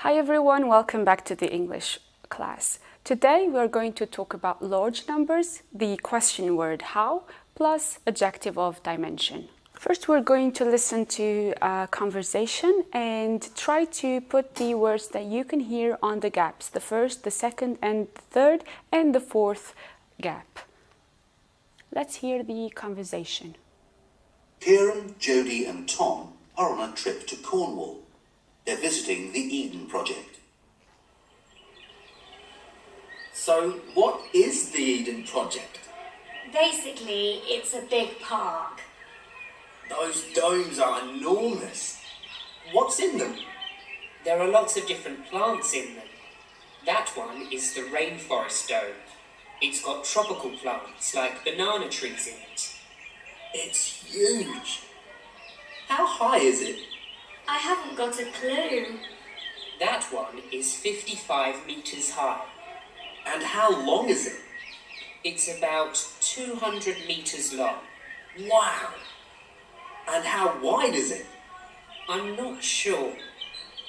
Hi everyone, welcome back to the English class. Today we are going to talk about large numbers, the question word how, plus adjective of dimension. First we're going to listen to a conversation and try to put the words that you can hear on the gaps, the first, the second and the third and the fourth gap. Let's hear the conversation. Kieran, Jodie and Tom are on a trip to Cornwall. They're visiting the Eden Project. So, what is the Eden Project? Basically, it's a big park. Those domes are enormous. What's in them? There are lots of different plants in them. That one is the rainforest dome. It's got tropical plants like banana trees in it. It's huge. How high is it? I haven't got a clue. That one is 55 meters high. And how long is it? It's about 200 meters long. Wow! And how wide is it? I'm not sure.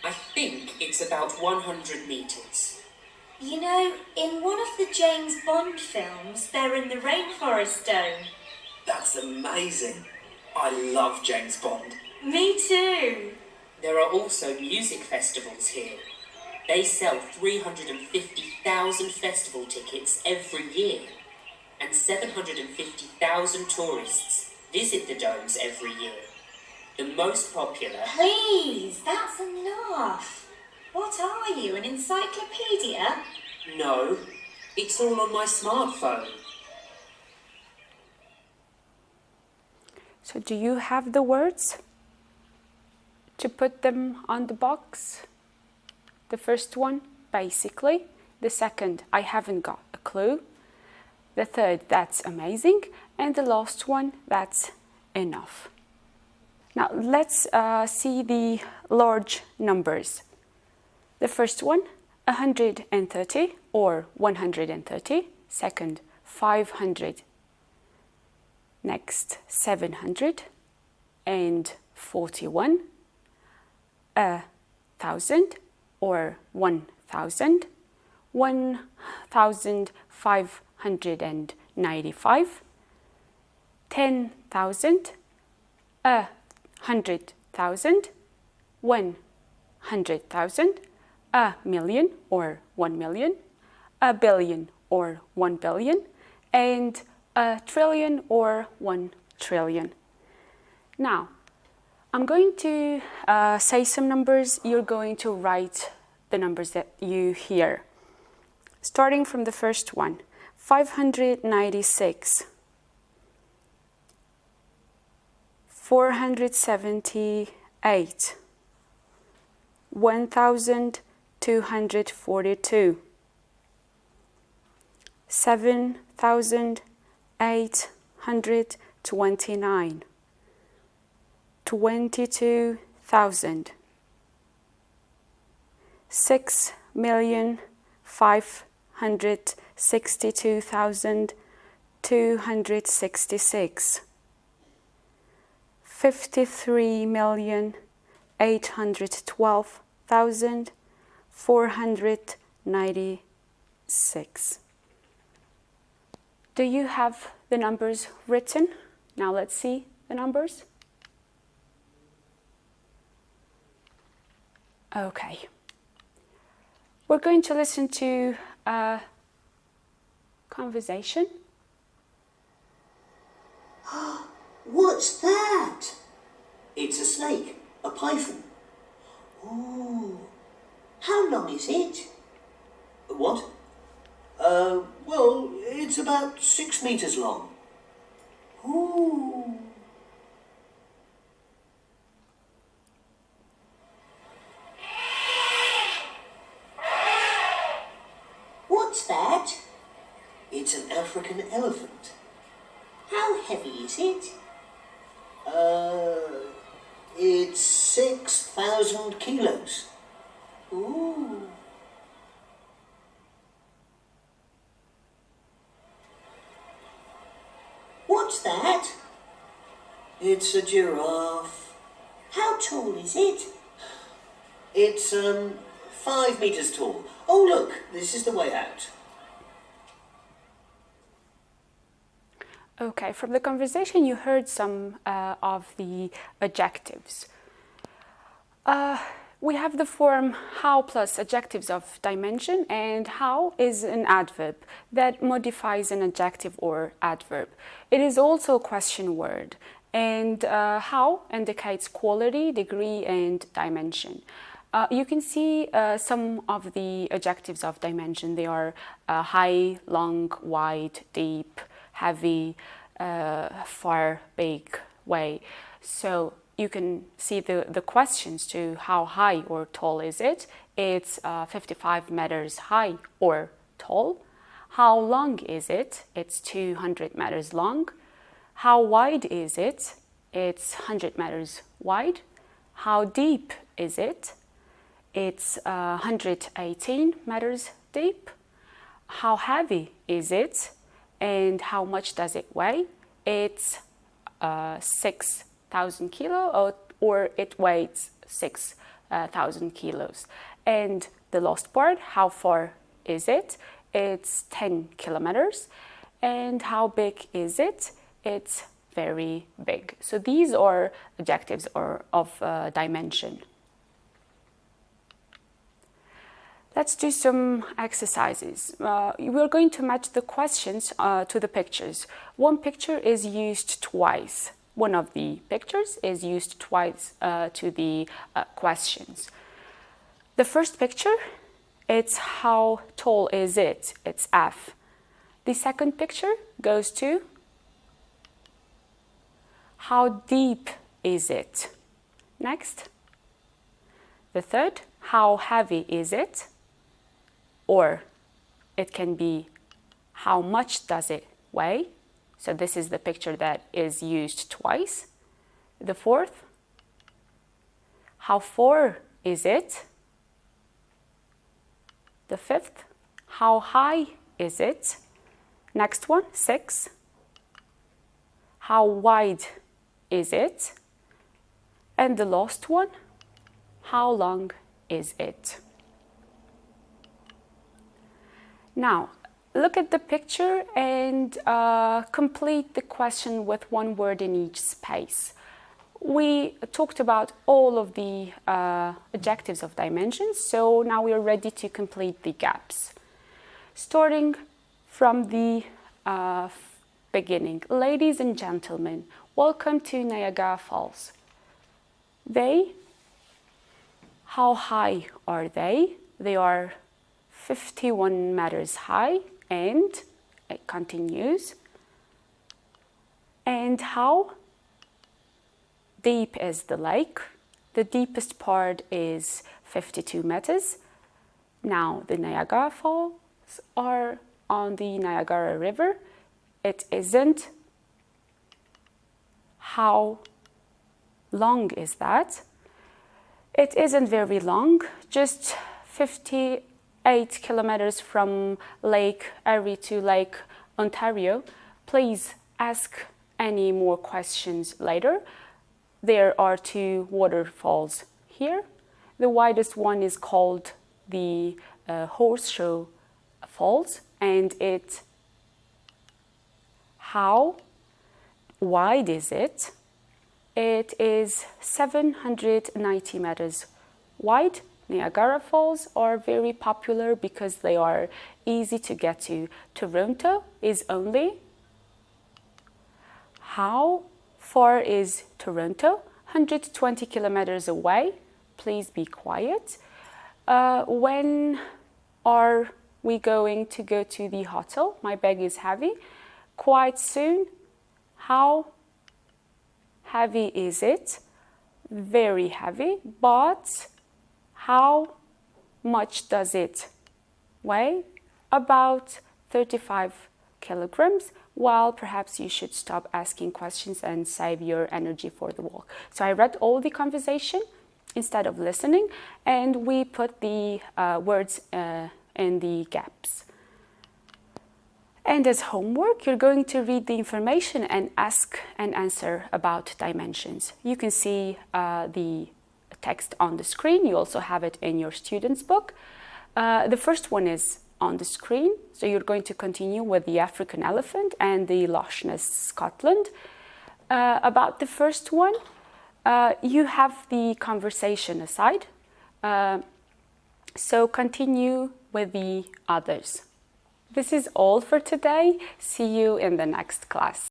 I think it's about 100 meters. You know, in one of the James Bond films, they're in the rainforest dome. That's amazing. I love James Bond. Me too. There are also music festivals here. They sell 350,000 festival tickets every year, and 750,000 tourists visit the domes every year. The most popular... Please, that's enough. What are you, an encyclopedia? No, it's all on my smartphone. So do you have the words to put them on the box? The first one, basically. The second, I haven't got a clue. The third, that's amazing. And the last one, that's enough. Now let's see the large numbers. The first one, 130 or 130. Second, 500. Next, 700 and 41. 1,000 or 1,000. 1,595. 10,000. 100,000. 100,000. A million or 1 million. A billion or 1 billion. And a trillion or 1 trillion. Now, I'm going to say some numbers. You're going to write the numbers that you hear. Starting from the first one, 596, 478, 1,242, 7,829, 22,000, 6,562,266, 53,812,496. Do you have the numbers written? Now let's see the numbers. Okay. We're going to listen to a conversation. What's that? It's a snake, a python. Ooh, how long is it? What? Well, it's about 6 meters long. Ooh. What's that? It's an African elephant. How heavy is it? It's 6,000 kilos. Ooh. What's that? It's a giraffe. How tall is it? It's 5 meters tall. Oh, look, this is the way out. Okay, from the conversation you heard some of the adjectives. We have the form how plus adjectives of dimension, and how is an adverb that modifies an adjective or adverb. It is also a question word, and how indicates quality, degree, and dimension. You can see some of the adjectives of dimension. They are high, long, wide, deep, heavy, far, big, way. So you can see the questions to how high or tall is it. It's 55 meters high or tall. How long is it? It's 200 meters long. How wide is it? It's 100 meters wide. How deep is it? It's 118 meters deep. How heavy is it? And how much does it weigh? It's 6,000 kilos, or it weighs 6,000 kilos. And the last part, how far is it? It's 10 kilometers. And how big is it? It's very big. So these are adjectives of dimension. Let's do some exercises. We're going to match the questions to the pictures. One picture is used twice. One of the pictures is used twice to the questions. The first picture, it's how tall is it? It's F. The second picture goes to how deep is it? Next. The third, how heavy is it? Or it can be how much does it weigh? So this is the picture that is used twice. The fourth, how far is it? The fifth, how high is it? Next one, 6. How wide is it? And the last one, how long is it? Now, look at the picture and complete the question with one word in each space. We talked about all of the adjectives of dimensions, so now we are ready to complete the gaps. Starting from the beginning. Ladies and gentlemen, welcome to Niagara Falls. How high are they? They are 51 meters high, and it continues. And how deep is the lake? The deepest part is 52 meters. Now, the Niagara Falls are on the Niagara River. It isn't. How long is that? It isn't very long, just 58 kilometers from Lake Erie to Lake Ontario. Please ask any more questions later. There are 2 waterfalls here. The widest one is called the Horseshoe Falls, and how wide is it? It is 790 meters wide. Niagara Falls are very popular because they are easy to get to. Toronto is only. How far is Toronto? 120 kilometers away. Please be quiet. When are we going to go to the hotel? My bag is heavy. Quite soon. How heavy is it? Very heavy, but how much does it weigh? About 35 kilograms. Well, perhaps you should stop asking questions and save your energy for the walk. So I read all the conversation instead of listening, and we put the words in the gaps. And as homework, you're going to read the information and ask and answer about dimensions. You can see the text on the screen. You also have it in your student's book. The first one is on the screen, so you're going to continue with the African elephant and the Loch Ness, Scotland. About the first one, you have the conversation aside, so continue with the others. This is all for today. See you in the next class.